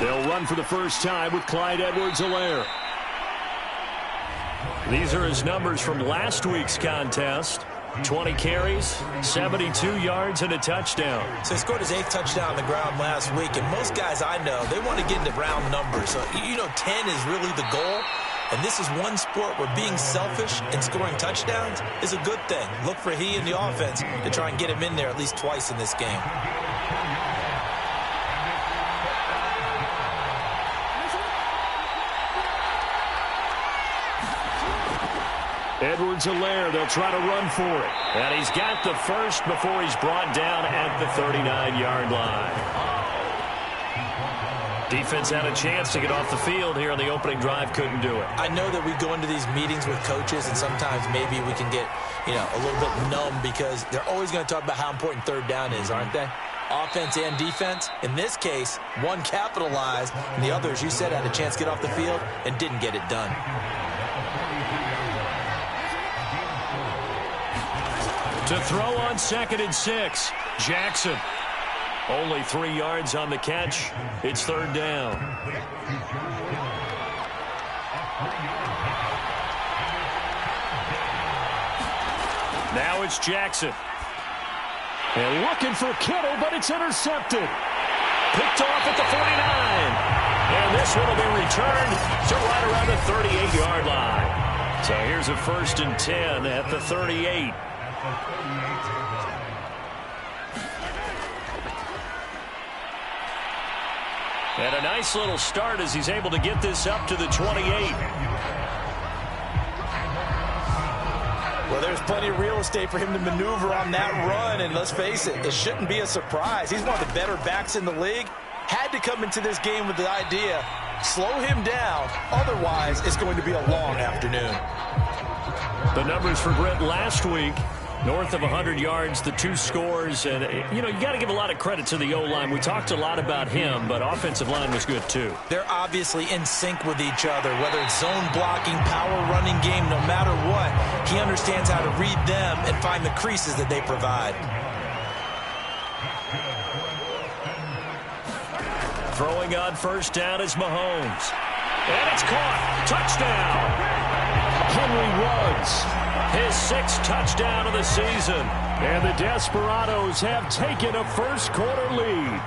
They'll run for the first time with Clyde Edwards-Helaire. These are his numbers from last week's contest. 20 carries, 72 yards, and a touchdown. So he scored his 8th touchdown on the ground last week, and most guys I know, they want to get into round numbers. So, 10 is really the goal, and this is one sport where being selfish and scoring touchdowns is a good thing. Look for he and the offense to try and get him in there at least twice in this game. Edwards-Helaire, they'll try to run for it. And he's got the first before he's brought down at the 39-yard line. Defense had a chance to get off the field here on the opening drive, couldn't do it. I know that we go into these meetings with coaches, and sometimes maybe we can get, a little bit numb because they're always going to talk about how important third down is, aren't they? Offense and defense. In this case, one capitalized, and the other, as you said, had a chance to get off the field and didn't get it done. To throw on 2nd and 6, Jackson. Only 3 yards on the catch. It's 3rd down. Now it's Jackson. And looking for Kittle, but it's intercepted. Picked off at the 49. And this one will be returned to right around the 38-yard line. So here's a 1st and 10 at the 38. And a nice little start as he's able to get this up to the 28. Well, there's plenty of real estate for him to maneuver on that run, and let's face it, it shouldn't be a surprise. He's one of the better backs in the league. Had to come into this game with the idea, slow him down, otherwise it's going to be a long afternoon. The numbers for Brent last week, north of 100 yards, the 2 scores, and, you got to give a lot of credit to the O-line. We talked a lot about him, but offensive line was good, too. They're obviously in sync with each other, whether it's zone blocking, power running game, no matter what. He understands how to read them and find the creases that they provide. Throwing on 1st down is Mahomes. And it's caught. Touchdown. Henry Ruggs, his 6th touchdown of the season. And the Desperados have taken a first-quarter lead.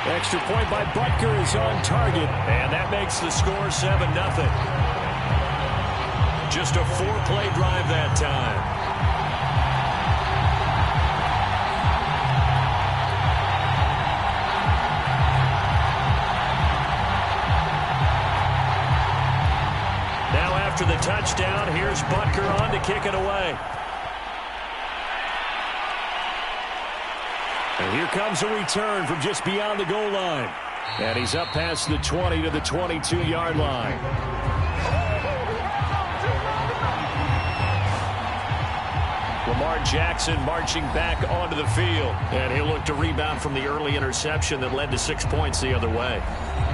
Extra point by Butker is on target. And that makes the score 7-0. Just a 4-play drive that time. After the touchdown, here's Butker on to kick it away. And here comes a return from just beyond the goal line. And he's up past the 20 to the 22-yard line. Lamar Jackson marching back onto the field. And he'll look to rebound from the early interception that led to 6 points the other way.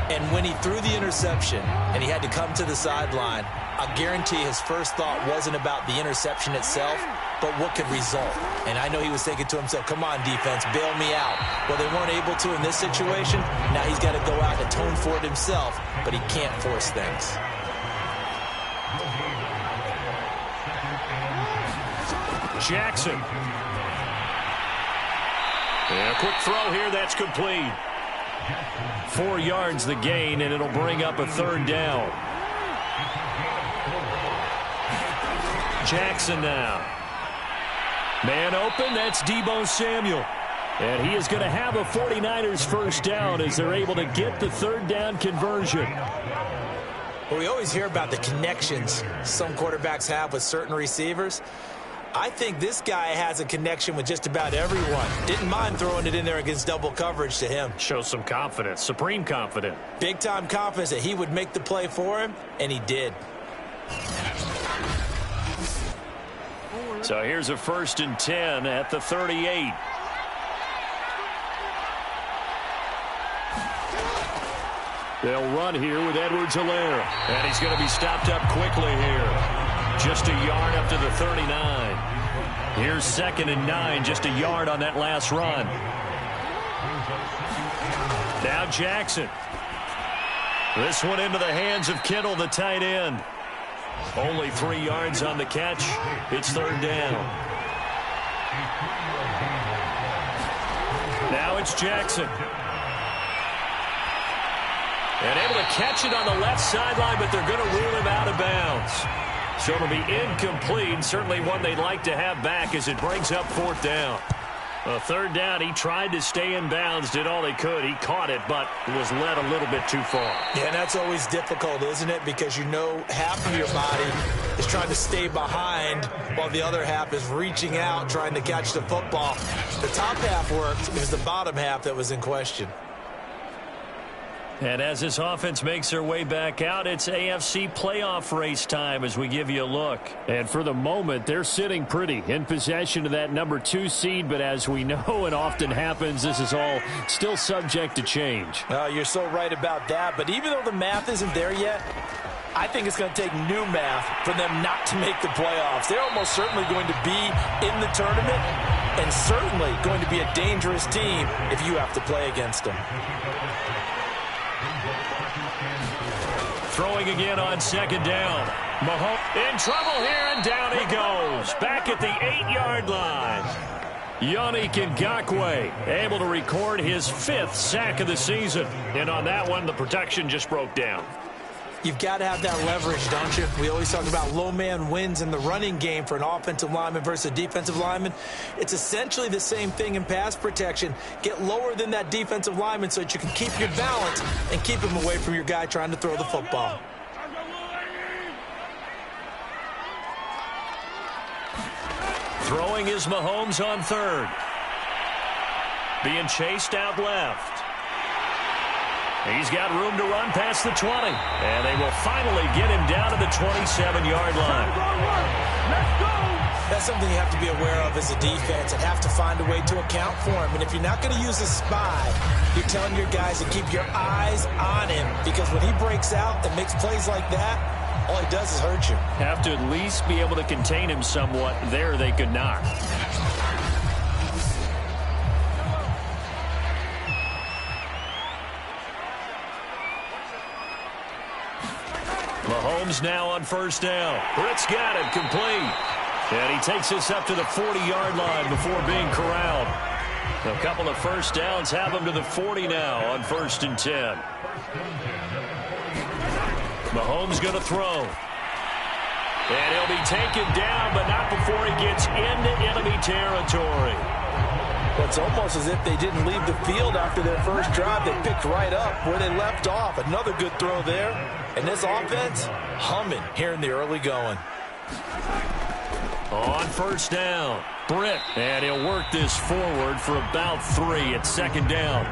And when he threw the interception and he had to come to the sideline, I guarantee his first thought wasn't about the interception itself, but what could result. And I know he was thinking to himself, come on, defense, bail me out. Well, they weren't able to in this situation. Now he's got to go out and atone for it himself, but he can't force things. Jackson. And a quick throw here, that's complete. 4 yards the gain, and it'll bring up a 3rd down. Jackson now. Man open, that's Deebo Samuel. And he is going to have a 49ers first down as they're able to get the 3rd down conversion. Well, we always hear about the connections some quarterbacks have with certain receivers. I think this guy has a connection with just about everyone. Didn't mind throwing it in there against double coverage to him. Shows some confidence, supreme confidence. Big-time confidence that he would make the play for him, and he did. So here's a 1st and 10 at the 38. They'll run here with Edwards-Helaire. And he's going to be stopped up quickly here. Just a yard up to the 39. Here's 2nd and 9, just a yard on that last run. Now Jackson. This one into the hands of Kittle, the tight end. Only 3 yards on the catch. It's 3rd down. Now it's Jackson. And able to catch it on the left sideline, but they're going to rule him out of bounds. So it'll be incomplete, certainly one they'd like to have back as it brings up 4th down. 3rd down, he tried to stay in bounds, did all he could. He caught it, but was led a little bit too far. Yeah, and that's always difficult, isn't it? Because you know half of your body is trying to stay behind while the other half is reaching out, trying to catch the football. The top half worked. It was the bottom half that was in question. And as this offense makes their way back out, it's AFC playoff race time as we give you a look. And for the moment, they're sitting pretty in possession of that number 2 seed. But as we know and often happens, this is all still subject to change. You're so right about that. But even though the math isn't there yet, I think it's going to take new math for them not to make the playoffs. They're almost certainly going to be in the tournament and certainly going to be a dangerous team if you have to play against them. Throwing again on 2nd down. Mahomes in trouble here, and down he goes. Back at the 8-yard line. Yannick Ngakoue able to record his 5th sack of the season. And on that one, the protection just broke down. You've got to have that leverage, don't you? We always talk about low man wins in the running game for an offensive lineman versus a defensive lineman. It's essentially the same thing in pass protection. Get lower than that defensive lineman so that you can keep your balance and keep him away from your guy trying to throw the football. Throwing is Mahomes on 3rd. Being chased out left. He's got room to run past the 20. And they will finally get him down to the 27-yard line. Let's go! That's something you have to be aware of as a defense and have to find a way to account for him. And if you're not going to use a spy, you're telling your guys to keep your eyes on him. Because when he breaks out and makes plays like that, all he does is hurt you. Have to at least be able to contain him somewhat. There they could not. Mahomes now on 1st down. Britt's got it complete. And he takes this up to the 40-yard line before being corralled. A couple of 1st downs have him to the 40 now on 1st and 10. Mahomes going to throw. And he'll be taken down, but not before he gets into enemy territory. It's almost as if they didn't leave the field after their first drive. They picked right up where they left off. Another good throw there. And this offense, humming here in the early going. On 1st down, Britt. And he'll work this forward for about 3 at 2nd down.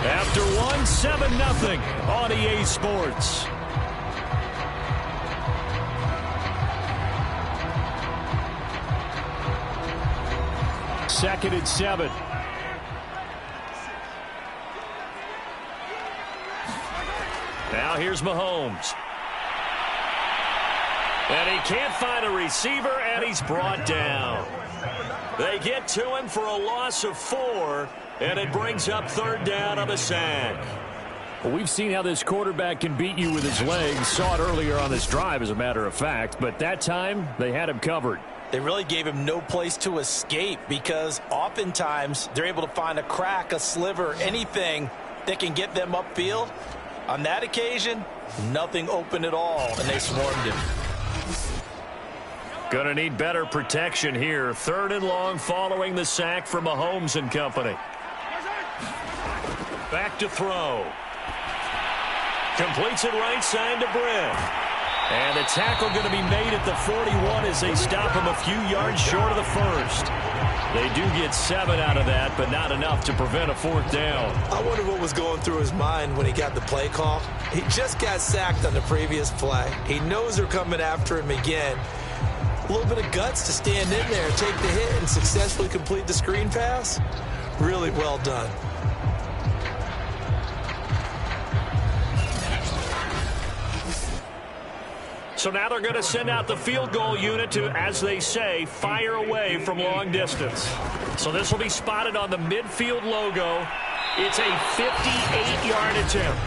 After one, 7-0 on EA Sports. Second and 7. Now here's Mahomes. And he can't find a receiver, and he's brought down. They get to him for a loss of 4, and it brings up 3rd down on a sack. Well, we've seen how this quarterback can beat you with his legs. Saw it earlier on this drive, as a matter of fact. But that time, they had him covered. They really gave him no place to escape because oftentimes they're able to find a crack, a sliver, anything that can get them upfield. On that occasion, nothing open at all, and they swarmed him. Going to need better protection here. 3rd and long following the sack from Mahomes and company. Back to throw. Completes it right side to Britt. And the tackle going to be made at the 41 as they stop him a few yards short of the 1st. They do get 7 out of that, but not enough to prevent a 4th down. I wonder what was going through his mind when he got the play call. He just got sacked on the previous play. He knows they're coming after him again. A little bit of guts to stand in there, take the hit, and successfully complete the screen pass. Really well done. So now they're going to send out the field goal unit to, as they say, fire away from long distance. So this will be spotted on the midfield logo. It's a 58-yard attempt.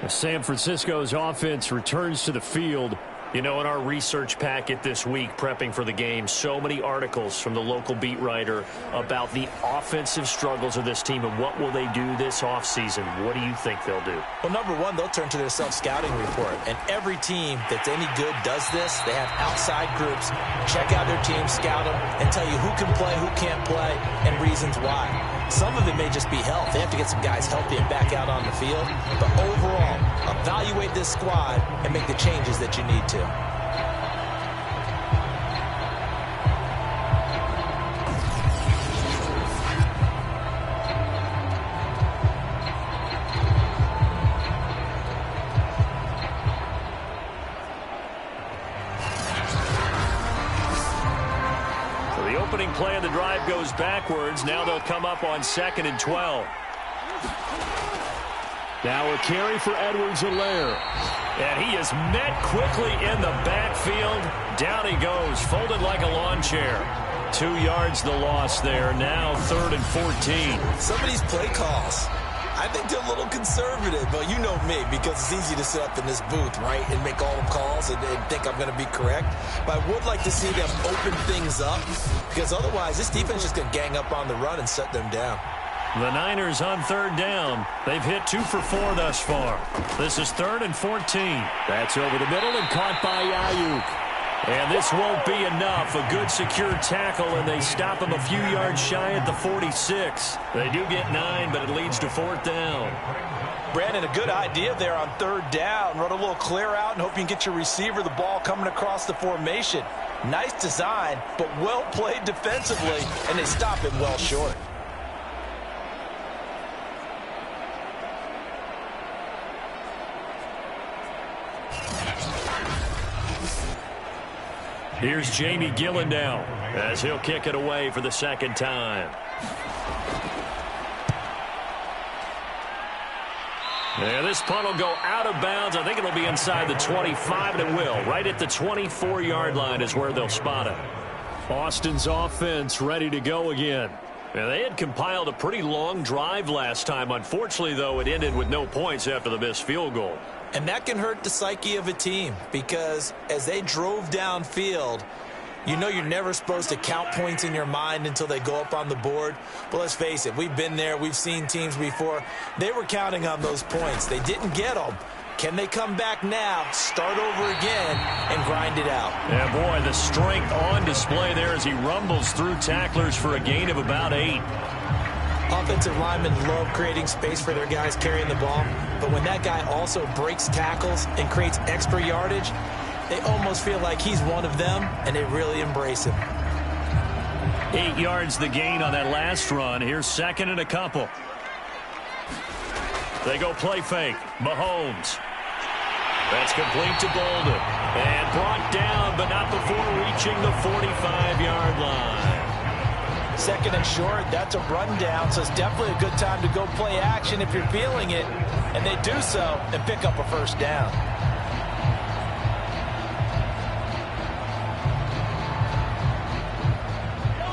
San Francisco's offense returns to the field. You know, in our research packet this week, prepping for the game, so many articles from the local beat writer about the offensive struggles of this team and what will they do this offseason. What do you think they'll do? Well, number one, they'll turn to their self-scouting report. And every team that's any good does this. They have outside groups, check out their team, scout them, and tell you who can play, who can't play, and reasons why. Some of it may just be health. They have to get some guys healthy and back out on the field. But overall, evaluate this squad and make the changes that you need to. Play of the drive goes backwards. Now they'll come up on 2nd and 12. Now a carry for Edwards-Helaire. And he is met quickly in the backfield. Down he goes, folded like a lawn chair. 2 yards the loss there. Now 3rd and 14. Some of these play calls, I think they're a little conservative, but you know me, because it's easy to sit up in this booth, right, and make all the calls and think I'm going to be correct. But I would like to see them open things up, because otherwise this defense is just going to gang up on the run and shut them down. The Niners on 3rd down. They've hit 2 for 4 thus far. This is 3rd and 14. That's over the middle and caught by Ayuk. And this won't be enough. A good secure tackle, and they stop him a few yards shy at the 46. They do get 9, but it leads to 4th down. Brandon, a good idea there on 3rd down. Run a little clear out and hope you can get your receiver the ball coming across the formation. Nice design, but well played defensively, and they stop him well short. Here's Jamie Gillen now as he'll kick it away for the 2nd time. And this punt will go out of bounds. I think it'll be inside the 25, and it will. Right at the 24-yard line is where they'll spot it. Austin's offense ready to go again. And they had compiled a pretty long drive last time. Unfortunately, though, it ended with no points after the missed field goal. And that can hurt the psyche of a team, because as they drove downfield, you know you're never supposed to count points in your mind until they go up on the board. But let's face it, we've been there. We've seen teams before. They were counting on those points. They didn't get them. Can they come back now, start over again, and grind it out? Yeah, boy, the strength on display there as he rumbles through tacklers for a gain of about 8. Offensive linemen love creating space for their guys carrying the ball, but when that guy also breaks tackles and creates extra yardage, they almost feel like he's one of them, and they really embrace him. 8 yards the gain on that last run. Here's 2nd and a couple. They go play fake. Mahomes. That's complete to Bolden. And brought down, but not before reaching the 45-yard line. 2nd and short, that's a rundown, so it's definitely a good time to go play action if you're feeling it. And they do so and pick up a 1st down.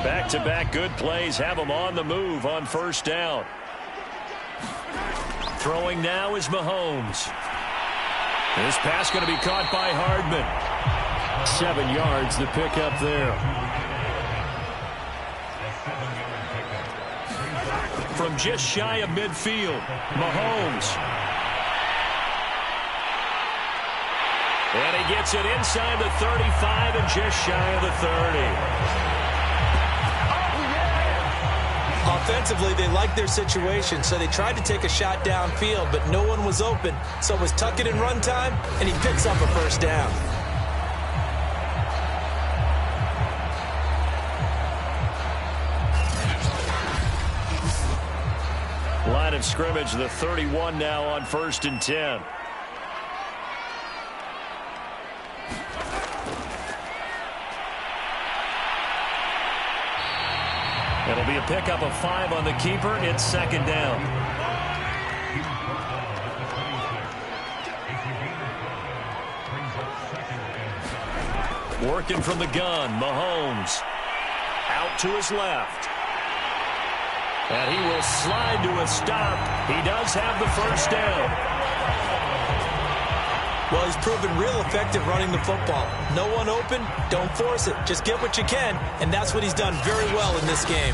Back-to-back good plays have them on the move on 1st down. Throwing now is Mahomes. This pass going to be caught by Hardman. 7 yards the pickup there. From just shy of midfield, Mahomes. And he gets it inside the 35 and just shy of the 30. Offensively, they liked their situation, so they tried to take a shot downfield, but no one was open. So it was tuck it in run time, and he picks up a 1st down. Line of scrimmage, the 31 now on 1st and 10. It'll be a pickup of 5 on the keeper. It's second down. Working from the gun, Mahomes. Out to his left. And he will slide to a stop. He does have the first down. Well, he's proven real effective running the football. No one open, don't force it. Just get what you can, and that's what he's done very well in this game.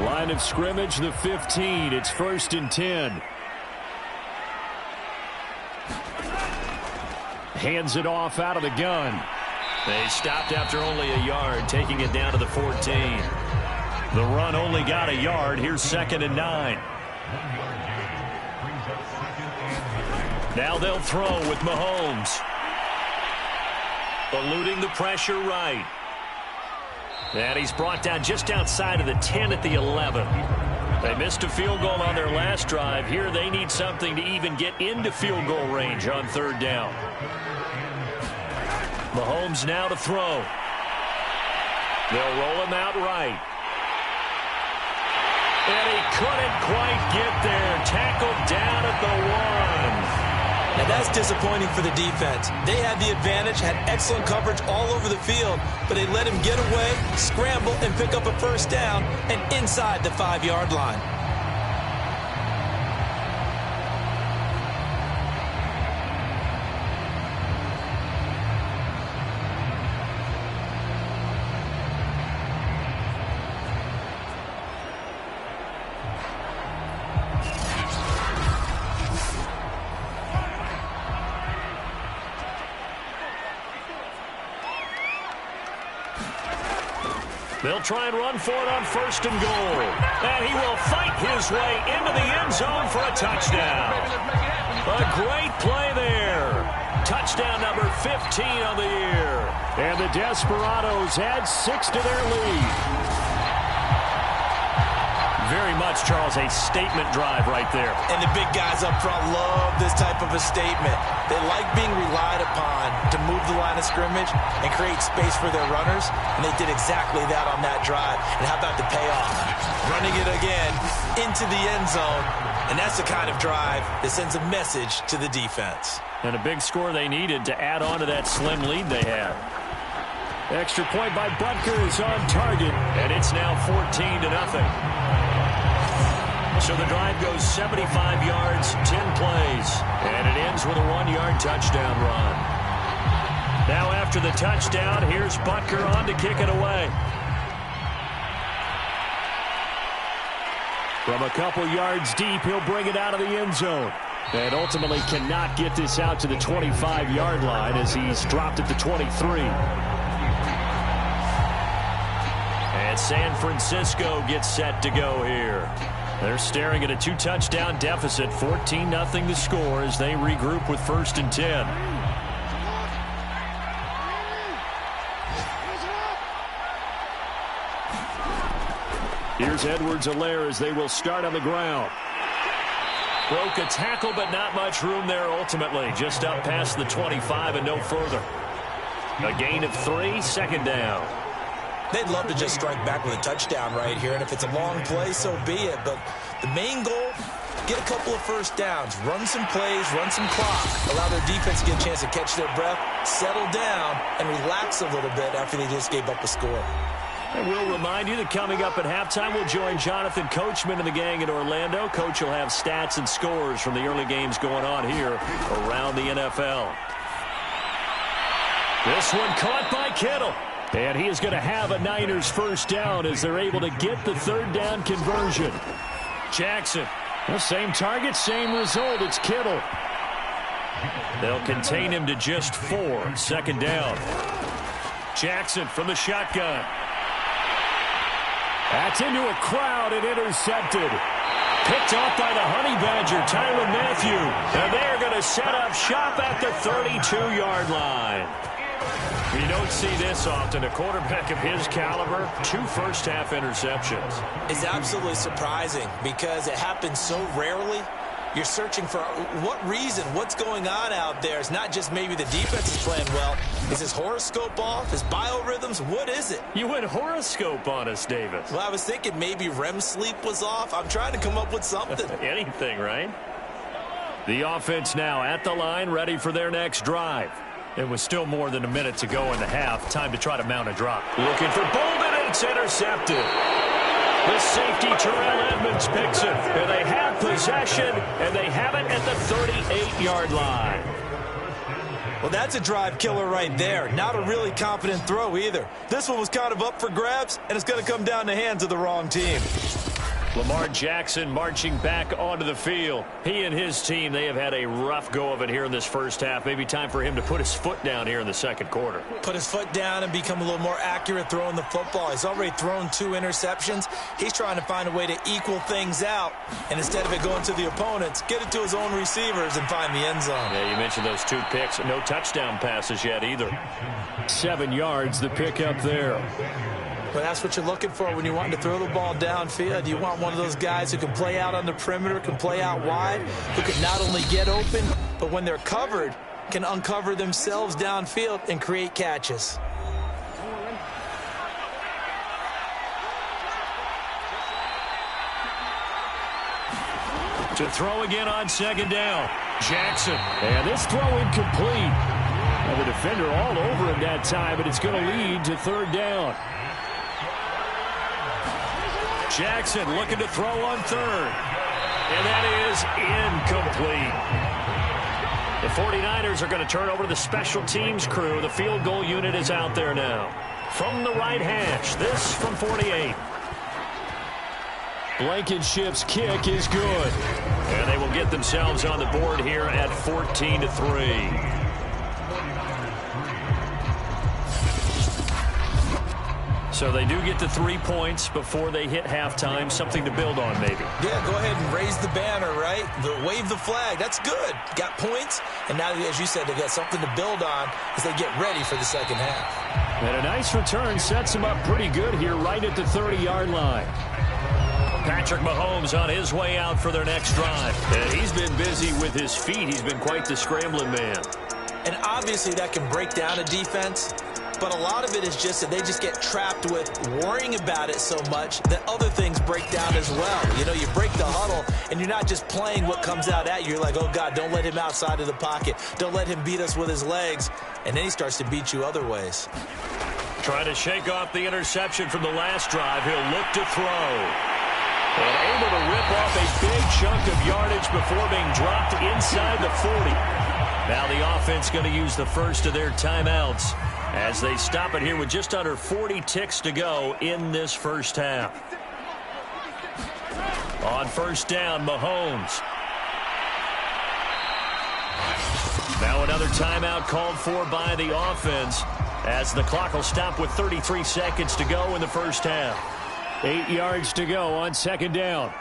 Line of scrimmage, the 15. It's 1st and 10. Hands it off out of the gun. They stopped after only a yard, taking it down to the 14. The run only got a yard. Here's 2nd and 9. Now they'll throw with Mahomes. Eluding the pressure right. And he's brought down just outside of the 10 at the 11. They missed a field goal on their last drive. Here they need something to even get into field goal range on 3rd down. Mahomes now to throw. They'll roll him out right. And he couldn't quite get there. Tackled down at the 1. Now that's disappointing for the defense. They had the advantage, had excellent coverage all over the field, but they let him get away, scramble, and pick up a first down, and inside the 5-yard line. They'll try and run for it on 1st and goal. And he will fight his way into the end zone for a touchdown. A great play there. Touchdown number 15 on the year. And the Desperados add 6 to their lead. Very much, Charles, a statement drive right there. And the big guys up front love this type of a statement. They like being relied upon to move the line of scrimmage and create space for their runners, and they did exactly that on that drive. And how about the payoff? Running it again into the end zone, and that's the kind of drive that sends a message to the defense. And a big score they needed to add on to that slim lead they had. Extra point by Butker is on target, and it's now 14-0. So the drive goes 75 yards, 10 plays, and it ends with a 1-yard touchdown run. Now after the touchdown, here's Butker on to kick it away. From a couple yards deep, he'll bring it out of the end zone. And ultimately cannot get this out to the 25-yard line as he's dropped at the 23. And San Francisco gets set to go here. They're staring at a 2-touchdown deficit, 14-0 the score as they regroup with 1st and 10. Here's Edwards-Helaire as they will start on the ground. Broke a tackle, but not much room there ultimately. Just up past the 25 and no further. A gain of 3, 2nd down. They'd love to just strike back with a touchdown right here, and if it's a long play, so be it. But the main goal, get a couple of first downs, run some plays, run some clock, allow their defense to get a chance to catch their breath, settle down, and relax a little bit after they just gave up a score. And we'll remind you that coming up at halftime, we'll join Jonathan Coachman and the gang in Orlando. Coach will have stats and scores from the early games going on here around the NFL. This one caught by Kittle. And he is going to have a Niners first down as they're able to get the 3rd down conversion. Jackson, the same target, same result. It's Kittle. They'll contain him to just 4. 2nd down. Jackson from the shotgun. That's into a crowd and intercepted. Picked off by the Honey Badger, Tyrann Mathieu. And they're going to set up shop at the 32-yard line. You don't see this often. A quarterback of his caliber, 2 first-half interceptions. It's absolutely surprising because it happens so rarely. You're searching for what reason, what's going on out there. It's not just maybe the defense is playing well. Is his horoscope off? His biorhythms? What is it? You went horoscope on us, Davis. Well, I was thinking maybe REM sleep was off. I'm trying to come up with something. Anything, right? The offense now at the line, ready for their next drive. It was still more than a minute to go in the half. Time to try to mount a drop. Looking for Bolden, and it's intercepted. The safety, Terrell Edmonds, picks it. And they have possession, and they have it at the 38-yard line. Well, that's a drive killer right there. Not a really confident throw either. This one was kind of up for grabs, and it's going to come down the hands of the wrong team. Lamar Jackson marching back onto the field. He and his team, they have had a rough go of it here in this first half. Maybe time for him to put his foot down here in the second quarter. Put his foot down and become a little more accurate throwing the football. He's already thrown 2 interceptions. He's trying to find a way to equal things out. And instead of it going to the opponents, get it to his own receivers and find the end zone. Yeah, you mentioned those 2 picks. No touchdown passes yet either. 7 yards, the pick up there. But that's what you're looking for when you're wanting to throw the ball downfield. You want one of those guys who can play out on the perimeter, can play out wide, who can not only get open, but when they're covered, can uncover themselves downfield and create catches. To throw again on second down. Jackson. And this throw incomplete. And the defender all over him that time, but it's going to lead to third down. Jackson looking to throw on third. And that is incomplete. The 49ers are going to turn over to the special teams crew. The field goal unit is out there now. From the right hash, this from 48. Blankenship's kick is good. And they will get themselves on the board here at 14-3. So they do get to 3 points before they hit halftime. Something to build on, maybe. Yeah, go ahead and raise the banner, right? Wave the flag. That's good. Got points. And now, as you said, they got something to build on as they get ready for the second half. And a nice return sets them up pretty good here right at the 30-yard line. Patrick Mahomes on his way out for their next drive. And he's been busy with his feet. He's been quite the scrambling man. And obviously that can break down a defense. But a lot of it is just that they just get trapped with worrying about it so much that other things break down as well. You know, you break the huddle, and you're not just playing what comes out at you. You're like, oh, God, don't let him outside of the pocket. Don't let him beat us with his legs. And then he starts to beat you other ways. Trying to shake off the interception from the last drive. He'll look to throw. And able to rip off a big chunk of yardage before being dropped inside the 40. Now the offense going to use the first of their timeouts as they stop it here with just under 40 ticks to go in this first half. On first down, Mahomes. Now another timeout called for by the offense as the clock will stop with 33 seconds to go in the first half. 8 yards to go on second down.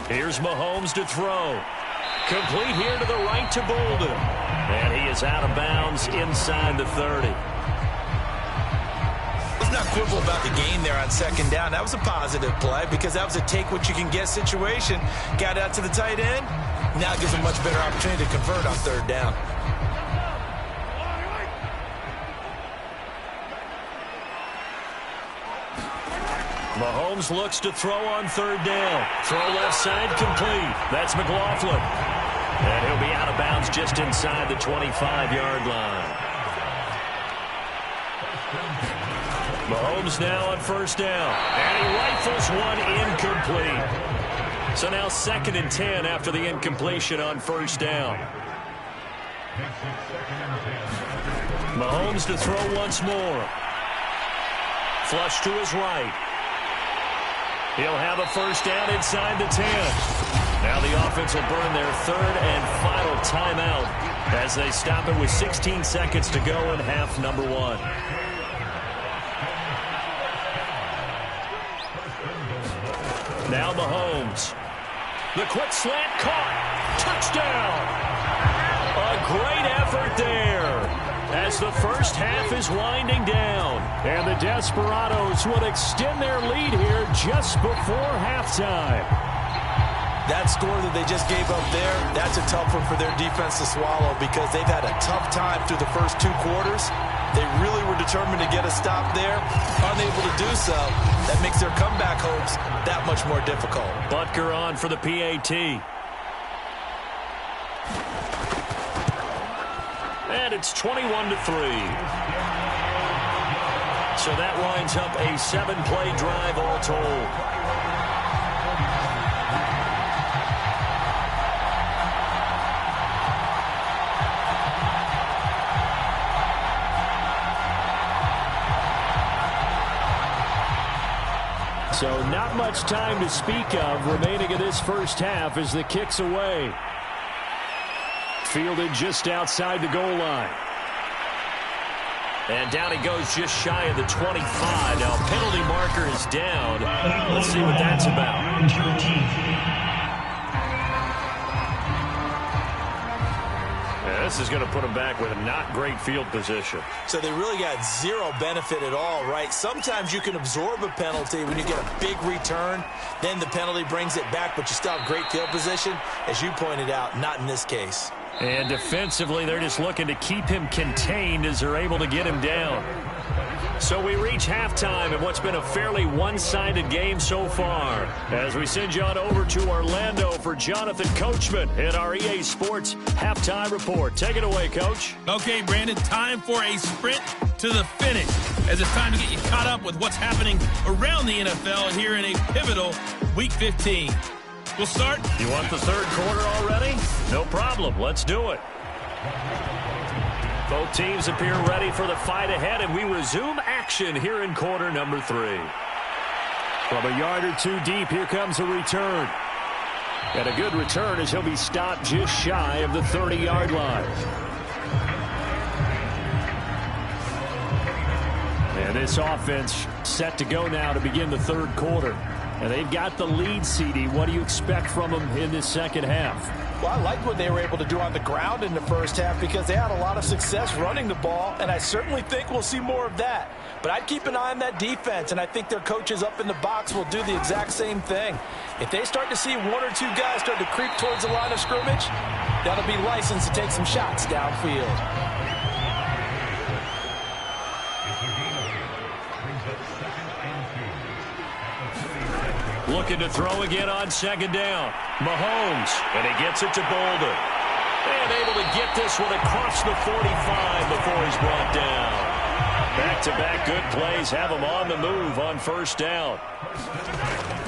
Here's Mahomes to throw. Complete here to the right to Bolden. And he is out of bounds inside the 30. Let's not quibble about the gain there on second down. That was a positive play because that was a take-what-you-can-get situation. Got out to the tight end. Now it gives him a much better opportunity to convert on third down. Mahomes looks to throw on third down. Throw left side complete. That's McLaughlin. And he'll be out of bounds just inside the 25-yard line. Mahomes now on first down. And he rifles one incomplete. So now 2nd and 10 after the incompletion on first down. Mahomes to throw once more. Flush to his right. He'll have a first down inside the 10. Now the offense will burn their 3rd and final timeout as they stop it with 16 seconds to go in half number 1. Now Mahomes. The quick slant caught. Touchdown. A great effort there as as the first half is winding down. And the Desperados will extend their lead here just before halftime. That score that they just gave up there, that's a tough one for their defense to swallow because they've had a tough time through the first 2 quarters. They really were determined to get a stop there, unable to do so. That makes their comeback hopes that much more difficult. Butker on for the PAT. And it's 21-3. So that winds up a 7-play drive all told. So not much time to speak of remaining in this first half as the kick's away. Fielded just outside the goal line. And down he goes just shy of the 25. Now penalty marker is down. Let's see what that's about. This is going to put him back with a not great field position. So they really got zero benefit at all, right? Sometimes you can absorb a penalty when you get a big return. Then the penalty brings it back, but you still have great field position. As you pointed out, not in this case. And defensively, they're just looking to keep him contained as they're able to get him down. So we reach halftime in what's been a fairly one-sided game so far. As we send you on over to Orlando for Jonathan Coachman in our EA Sports Halftime Report. Take it away, Coach. Okay, Brandon, time for a sprint to the finish, as it's time to get you caught up with what's happening around the NFL here in a pivotal Week 15. We'll start. You want the third quarter already? No problem. Let's do it. Both teams appear ready for the fight ahead, and we resume action here in quarter number 3. From a yard or two deep, here comes a return. And a good return as he'll be stopped just shy of the 30-yard line. And this offense set to go now to begin the third quarter. And they've got the lead, CD. What do you expect from them in this second half? Well, I liked what they were able to do on the ground in the first half because they had a lot of success running the ball, and I certainly think we'll see more of that. But I'd keep an eye on that defense, and I think their coaches up in the box will do the exact same thing. If they start to see 1 or 2 guys start to creep towards the line of scrimmage, that'll be licensed to take some shots downfield. Looking to throw again on second down. Mahomes, and he gets it to Boulder. And able to get this one across the 45 before he's brought down. Back-to-back good plays have him on the move on first down.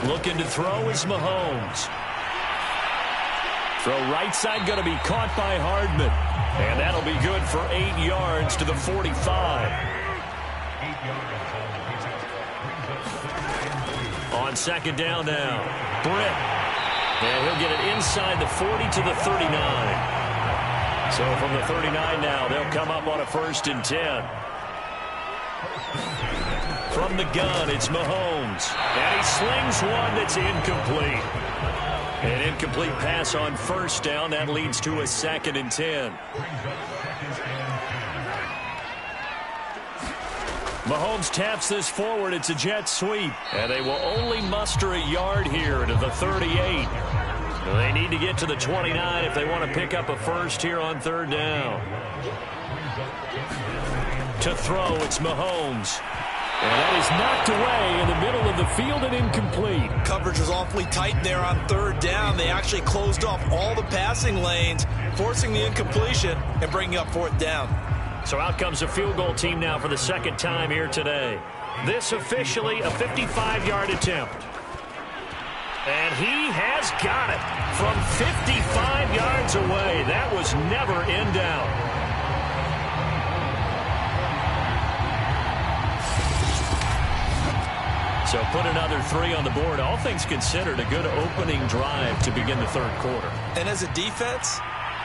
Looking to throw is Mahomes. Throw right side going to be caught by Hardman. And that'll be good for 8 yards to the 45. On second down now, Britt. And he'll get it inside the 40 to the 39. So from the 39 now, they'll come up on a 1st and 10. From the gun, it's Mahomes. And he slings one that's incomplete. An incomplete pass on first down. That leads to a 2nd and 10. Mahomes taps this forward. It's a jet sweep. And they will only muster a yard here to the 38. They need to get to the 29 if they want to pick up a first here on 3rd down. To throw, it's Mahomes. And that is knocked away in the middle of the field and incomplete. Coverage was awfully tight there on 3rd down. They actually closed off all the passing lanes, forcing the incompletion and bringing up 4th down. So out comes a field goal team now for the 2nd time here today. This officially a 55-yard attempt. And he has got it from 55 yards away. That was never in doubt. So put another 3 on the board. All things considered, a good opening drive to begin the 3rd quarter. And as a defense,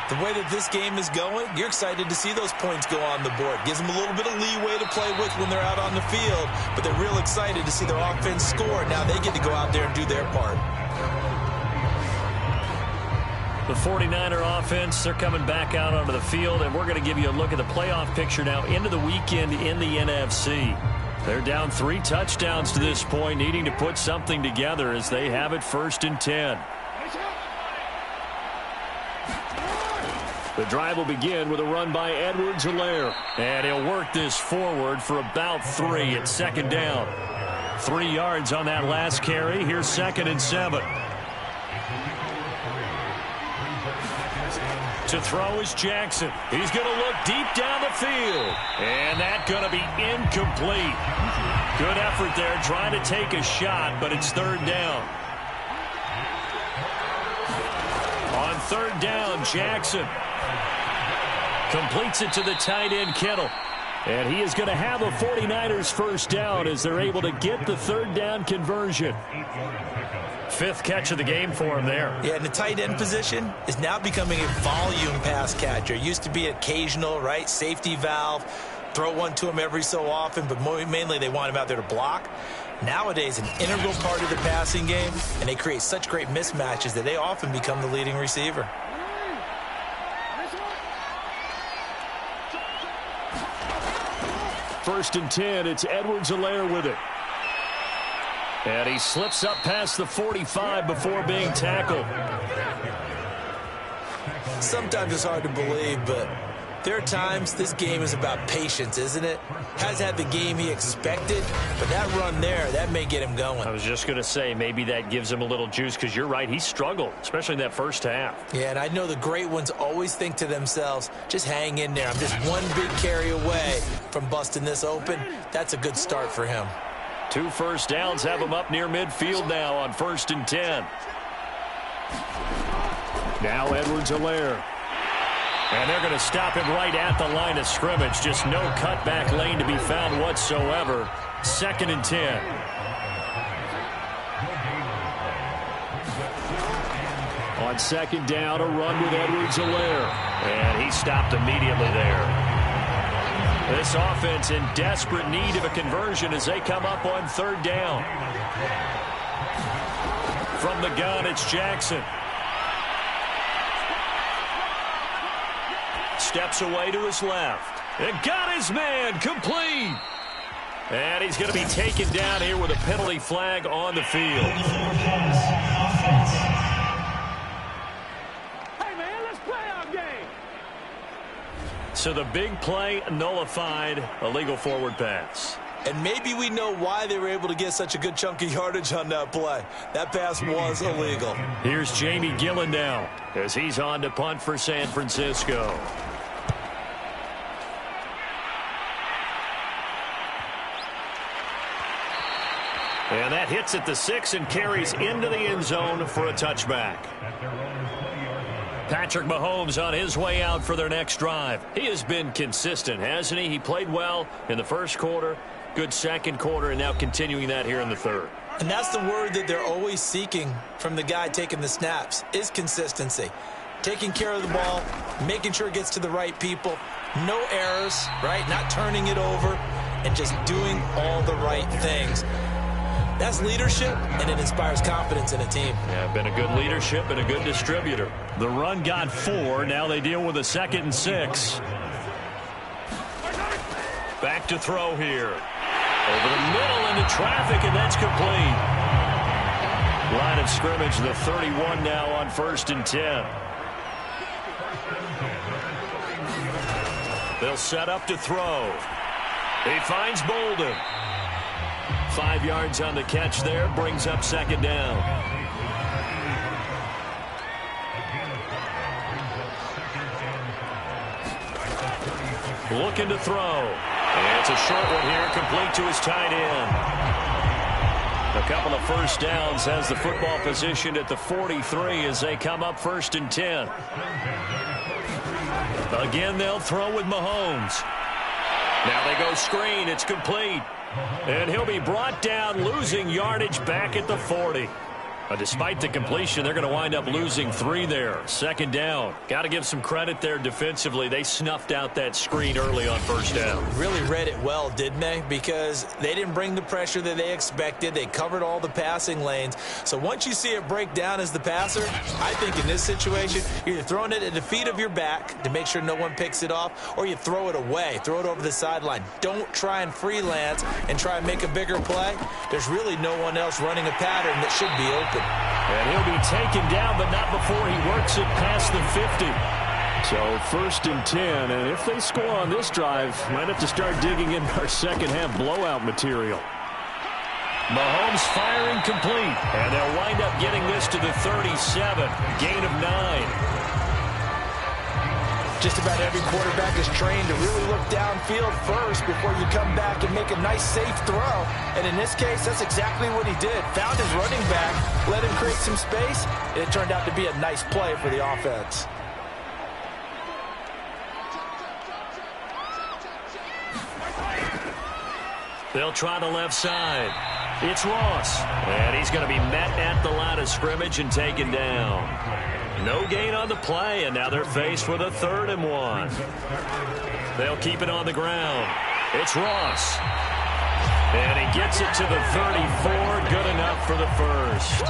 the way that this game is going, you're excited to see those points go on the board. Gives them a little bit of leeway to play with when they're out on the field, but they're real excited to see their offense score. Now they get to go out there and do their part. The 49er offense, they're coming back out onto the field, and we're going to give you a look at the playoff picture now into the weekend in the NFC. They're down 3 touchdowns to this point, needing to put something together as they have it 1st and 10. The drive will begin with a run by Edwards-Helaire, and he'll work this forward for about 3 at 2nd down. 3 yards on that last carry. Here's 2nd and 7. To throw is Jackson. He's going to look deep down the field. And that's going to be incomplete. Good effort there trying to take a shot, but it's 3rd down. On 3rd down, Jackson completes it to the tight end, Kittle. And he is going to have a 49ers 1st down as they're able to get the 3rd down conversion. 5th catch of the game for him there. Yeah, and the tight end position is now becoming a volume pass catcher. Used to be occasional, right, safety valve, throw one to him every so often, but mainly they want him out there to block. Nowadays, an integral part of the passing game, and they create such great mismatches that they often become the leading receiver. First and 10, it's Edwards-Helaire with it. And he slips up past the 45 before being tackled. Sometimes it's hard to believe, but there are times this game is about patience, isn't it? Has had the game he expected, but that run there, that may get him going. I was just going to say, maybe that gives him a little juice, because you're right, he struggled, especially in that first half. Yeah, and I know the great ones always think to themselves, just hang in there. I'm just one big carry away from busting this open. That's a good start for him. 2 first downs have him up near midfield now on 1st and 10. Now Edwards-Helaire. And they're going to stop him right at the line of scrimmage. Just no cutback lane to be found whatsoever. 2nd and 10. On 2nd down, a run with Edwards-Helaire. And he stopped immediately there. This offense in desperate need of a conversion as they come up on 3rd down. From the gun, it's Jackson. Steps away to his left. And got his man complete. And he's going to be taken down here with a penalty flag on the field. So the big play nullified, a legal forward pass. And maybe we know why they were able to get such a good chunk of yardage on that play. That pass was illegal. Here's Jamie Gillen now as he's on to punt for San Francisco. And that hits at the 6 and carries into the end zone for a touchback. Patrick Mahomes on his way out for their next drive. He has been consistent, hasn't he? He played well in the first quarter, good second quarter, and now continuing that here in the 3rd. And that's the word that they're always seeking from the guy taking the snaps, is consistency. Taking care of the ball, making sure it gets to the right people, no errors, right? Not turning it over, and just doing all the right things. That's leadership, and it inspires confidence in a team. Yeah, been a good leadership and a good distributor. The run got 4. Now they deal with a 2nd and 6. Back to throw here. Over the middle into traffic, and that's complete. Line of scrimmage, the 31 now on 1st and 10. They'll set up to throw. He finds Bolden. 5 yards on the catch there, brings up 2nd down. Looking to throw. And it's a short one here, complete to his tight end. A couple of first downs has the football position at the 43 as they come up 1st and 10. Again, they'll throw with Mahomes. Now they go screen. It's complete. And he'll be brought down, losing yardage back at the 40. Despite the completion, they're going to wind up losing 3 there. Second down. Got to give some credit there defensively. They snuffed out that screen early on first down. Really read it well, didn't they? Because they didn't bring the pressure that they expected. They covered all the passing lanes. So once you see it break down as the passer, I think in this situation, you're either throwing it at the feet of your back to make sure no one picks it off, or you throw it away, throw it over the sideline. Don't try and freelance and try and make a bigger play. There's really no one else running a pattern that should be open. And he'll be taken down, but not before he works it past the 50. So 1st and 10, and if they score on this drive, might have to start digging in our second half blowout material. Mahomes firing complete, and they'll wind up getting this to the 37, gain of 9. Just about every quarterback is trained to really look downfield first before you come back and make a nice, safe throw. And in this case, that's exactly what he did. Found his running back, let him create some space, and it turned out to be a nice play for the offense. They'll try the left side. It's Ross, and he's going to be met at the line of scrimmage and taken down. No gain on the play, and now they're faced with a 3rd and 1. They'll keep it on the ground. It's Ross. And he gets it to the 34. Good enough for the first.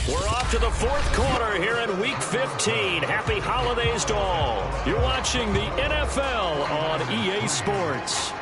We're off to the 4th quarter here in Week 15. Happy holidays to all. You're watching the NFL on EA Sports.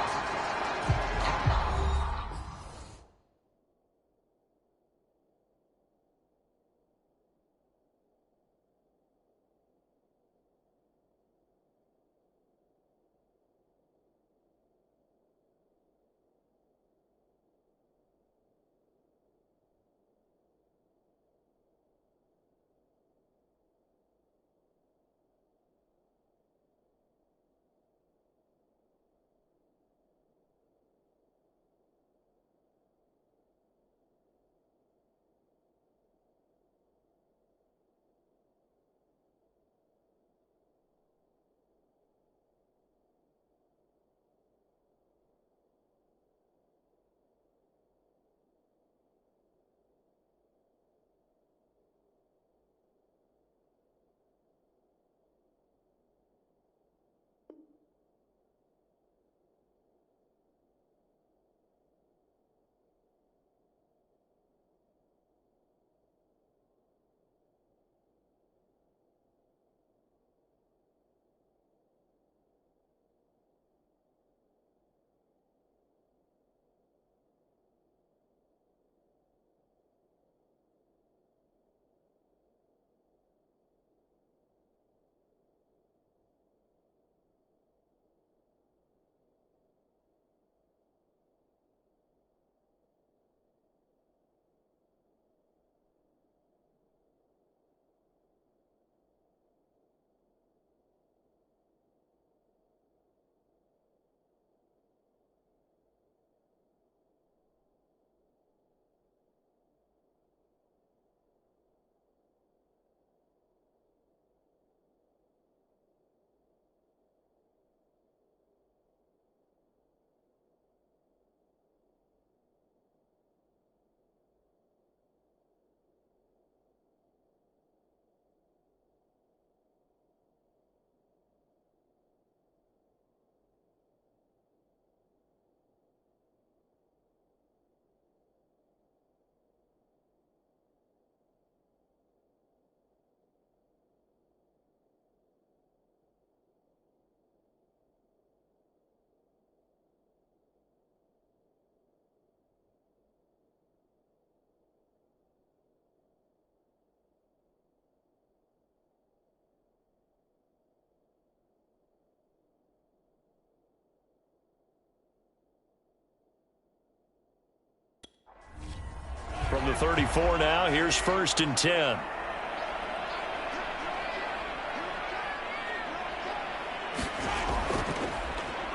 from the 34 now. Here's 1st and 10.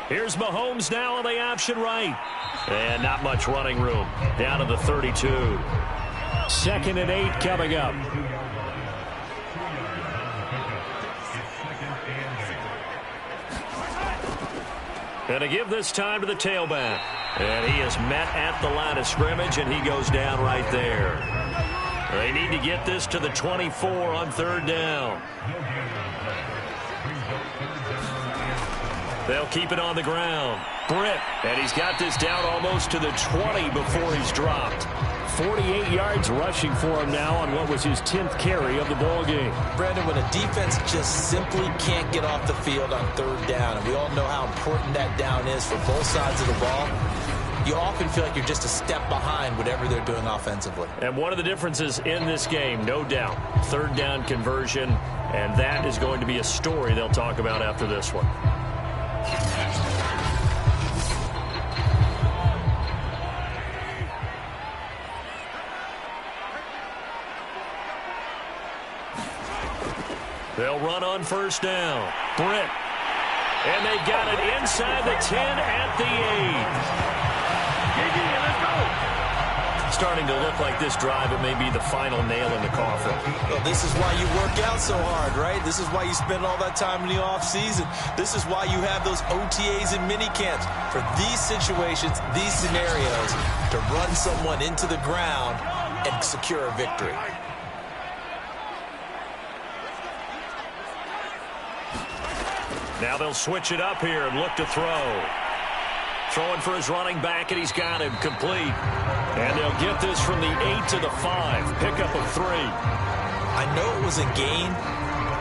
Here's Mahomes now on the option right. And not much running room. Down to the 32. 2nd and 8 coming up. And to give this time to the tailback. And he is met at the line of scrimmage, and he goes down right there. They need to get this to the 24 on 3rd down. They'll keep it on the ground. Britt, and he's got this down almost to the 20 before he's dropped. 48 yards rushing for him now on what was his 10th carry of the ball game. Brandon, when a defense just simply can't get off the field on 3rd down, and we all know how important that down is for both sides of the ball, you often feel like you're just a step behind whatever they're doing offensively. And one of the differences in this game, no doubt, 3rd down conversion, and that is going to be a story they'll talk about after this one. They'll run on 1st down. Britt. And they've got it inside the 10 at the 8. Starting to look like this drive, it may be the final nail in the coffin. Well, this is why you work out so hard, right? This is why you spend all that time in the offseason. This is why you have those OTAs and mini camps. For these situations, these scenarios, to run someone into the ground and secure a victory. Now they'll switch it up here and look to throw. Throwing for his running back, and he's got him complete. And they'll get this from the 8 to the 5. Pickup of 3. I know it was a gain,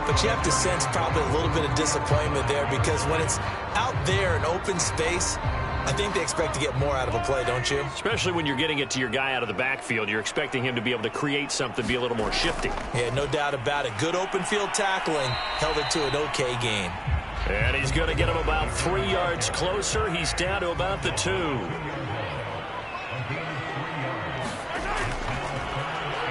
but you have to sense probably a little bit of disappointment there, because when it's out there in open space, I think they expect to get more out of a play, don't you? Especially when you're getting it to your guy out of the backfield. You're expecting him to be able to create something, be a little more shifty. Yeah, no doubt about it. Good open field tackling held it to an okay gain. And he's going to get him about 3 yards closer. He's down to about the 2.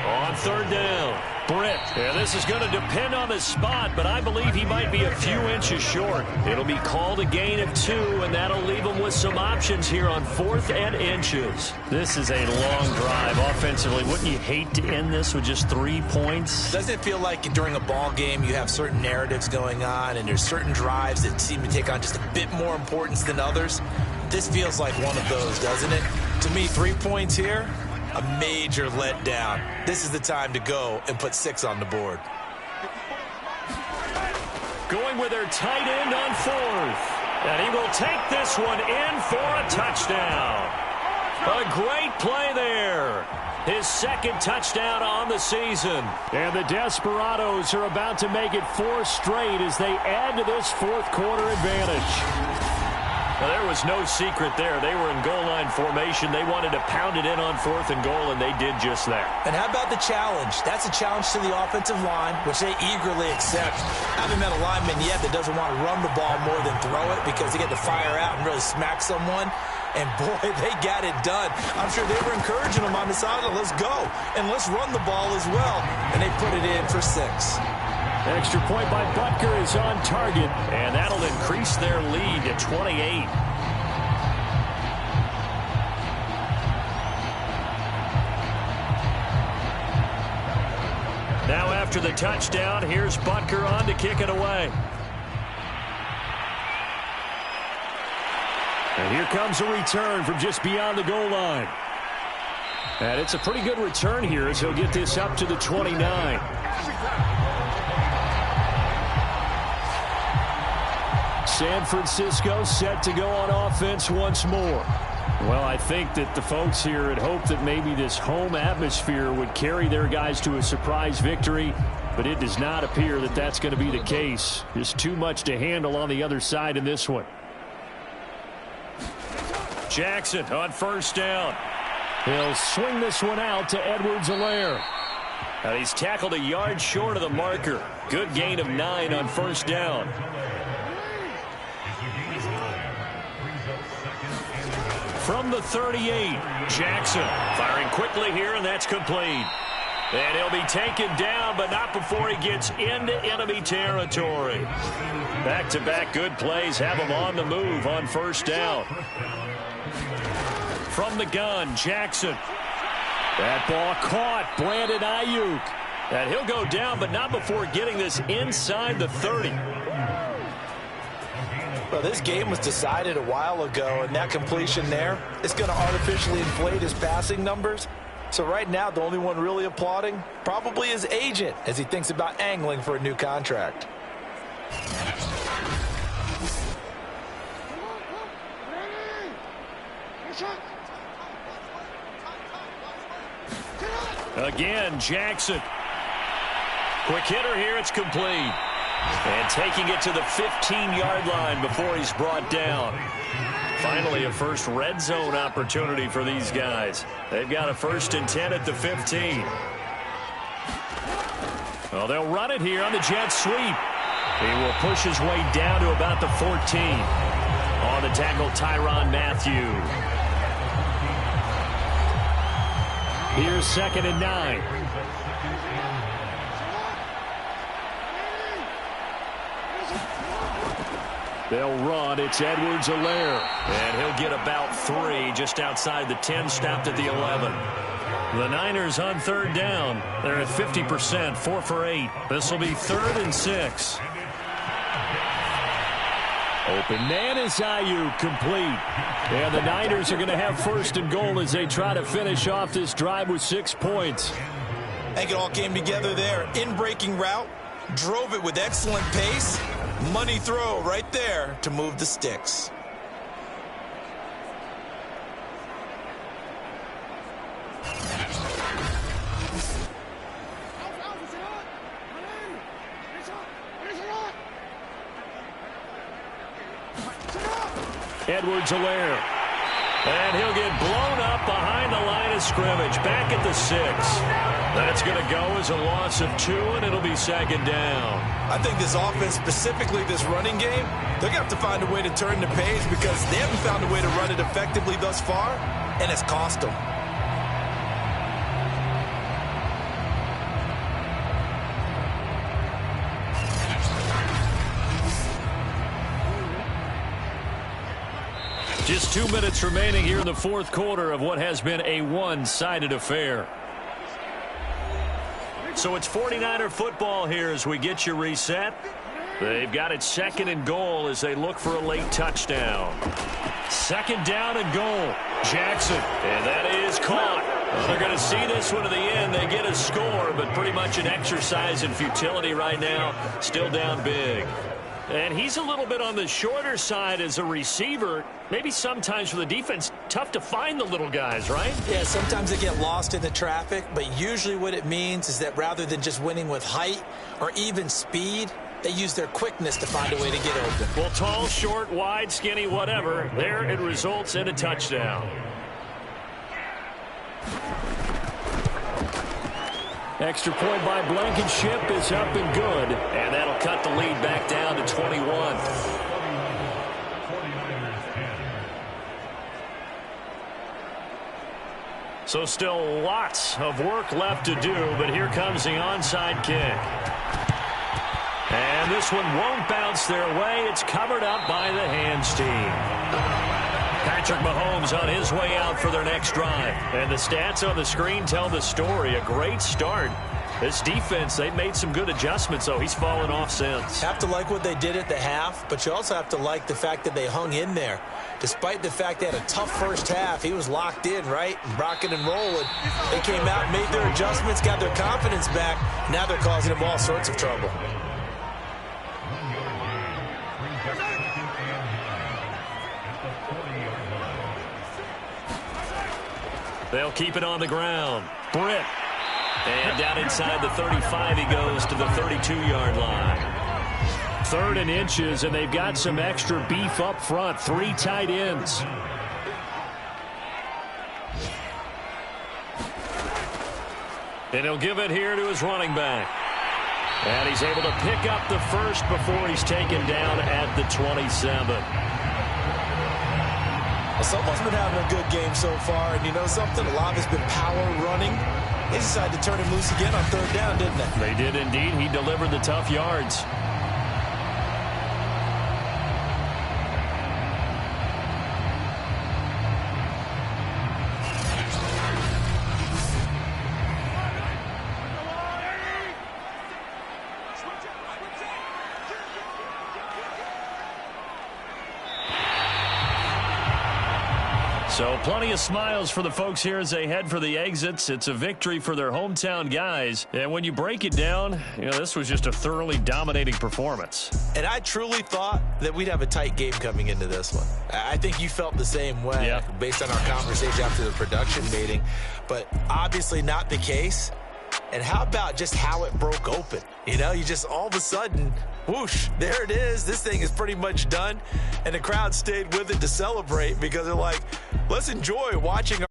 On 3rd down, Britt. And this is going to depend on the spot, but I believe he might be a few inches short. It'll be called a gain of 2, and that'll leave him with some options here on 4th and inches. This is a long drive offensively. Wouldn't you hate to end this with just 3 points? Doesn't it feel like during a ball game you have certain narratives going on, and there's certain drives that seem to take on just a bit more importance than others? This feels like one of those, doesn't it? To me, 3 points here, a major letdown. This is the time to go and put 6 on the board. Going with their tight end on 4th. And he will take this one in for a touchdown. A great play there. His 2nd touchdown on the season. And the Desperados are about to make it 4 straight as they add to this 4th quarter advantage. Well, there was no secret there. They were in goal line formation. They wanted to pound it in on 4th and goal, and they did just that. And how about the challenge? That's a challenge to the offensive line, which they eagerly accept. I haven't met a lineman yet that doesn't want to run the ball more than throw it, because they get to fire out and really smack someone. And, boy, they got it done. I'm sure they were encouraging them on the sideline. Let's go, and let's run the ball as well. And they put it in for 6. Extra point by Butker is on target, and that'll increase their lead to 28. Now after the touchdown, here's Butker on to kick it away. And here comes a return from just beyond the goal line. And it's a pretty good return here as he'll get this up to the 29. San Francisco set to go on offense once more. Well, I think that the folks here had hoped that maybe this home atmosphere would carry their guys to a surprise victory, but it does not appear that that's going to be the case. There's too much to handle on the other side in this one. Jackson on 1st down. He'll swing this one out to Edwards-Helaire. And he's tackled a yard short of the marker. Good gain of 9 on 1st down. From the 38, Jackson firing quickly here, and that's complete. And he'll be taken down, but not before he gets into enemy territory. Back-to-back good plays have him on the move on first down. From the gun, Jackson. That ball caught. Brandon Ayuk. And he'll go down, but not before getting this inside the 30. Well, this game was decided a while ago, and that completion there is going to artificially inflate his passing numbers. So right now, the only one really applauding probably his agent as he thinks about angling for a new contract. Again, Jackson. Quick hitter here, it's complete. And taking it to the 15-yard line before he's brought down. Finally, a first red zone opportunity for these guys. They've got a 1st and 10 at the 15. Well, they'll run it here on the jet sweep. He will push his way down to about the 14. On the tackle, Tyrann Mathieu. Here's 2nd and 9. They'll run. It's Edwards-Helaire. And he'll get about 3 just outside the 10, stopped at the 11. The Niners on 3rd down. They're at 50%, 4 for 8. This will be 3rd and 6. Open man is Ayuk, complete. And the Niners are going to have 1st and goal as they try to finish off this drive with 6 points. I think it all came together there. In-breaking route, drove it with excellent pace. Money throw right there to move the sticks. Edwards-Helaire. And he'll get blown up behind the line of scrimmage. Back at the 6. That's going to go as a loss of 2, and it'll be 2nd down. I think this offense, specifically this running game, they're going to have to find a way to turn the page because they haven't found a way to run it effectively thus far, and it's cost them. Just 2 minutes remaining here in the 4th quarter of what has been a one-sided affair. So it's 49er football here as we get you reset. They've got it 2nd and goal as they look for a late touchdown. 2nd down and goal. Jackson, and that is caught. Well, they're going to see this one to the end. They get a score, but pretty much an exercise in futility right now. Still down big. And he's a little bit on the shorter side as a receiver. Maybe sometimes for the defense, tough to find the little guys, right? Yeah, sometimes they get lost in the traffic, but usually what it means is that rather than just winning with height or even speed, they use their quickness to find a way to get open. Well, tall, short, wide, skinny, whatever, there it results in a touchdown. Extra point by Blankenship is up and good. And that'll cut the lead back down to 21. So still lots of work left to do, but here comes the onside kick. And this one won't bounce their way. It's covered up by the hands team. Patrick Mahomes on his way out for their next drive. And the stats on the screen tell the story. A great start. This defense, they've made some good adjustments, though. He's fallen off since. Have to like what they did at the half, but you also have to like the fact that they hung in there. Despite the fact they had a tough first half, he was locked in, right? Rocking and rolling. They came out, made their adjustments, got their confidence back. Now they're causing him all sorts of trouble. They'll keep it on the ground. Britt. And down inside the 35, he goes to the 32-yard line. 3rd and inches, and they've got some extra beef up front. 3 tight ends. And he'll give it here to his running back. And he's able to pick up the first before he's taken down at the 27. Well, someone's been having a good game so far, and you know something? A lot of it's been power running. They decided to turn him loose again on third down, didn't they? They did indeed. He delivered the tough yards. So plenty of smiles for the folks here as they head for the exits. It's a victory for their hometown guys. And when you break it down, you know, this was just a thoroughly dominating performance. And I truly thought that we'd have a tight game coming into this one. I think you felt the same way based on our conversation after the production meeting. But obviously not the case. And how about just how it broke open? You know, you just all of a sudden, whoosh, there it is. This thing is pretty much done. And the crowd stayed with it to celebrate because they're like, let's enjoy watching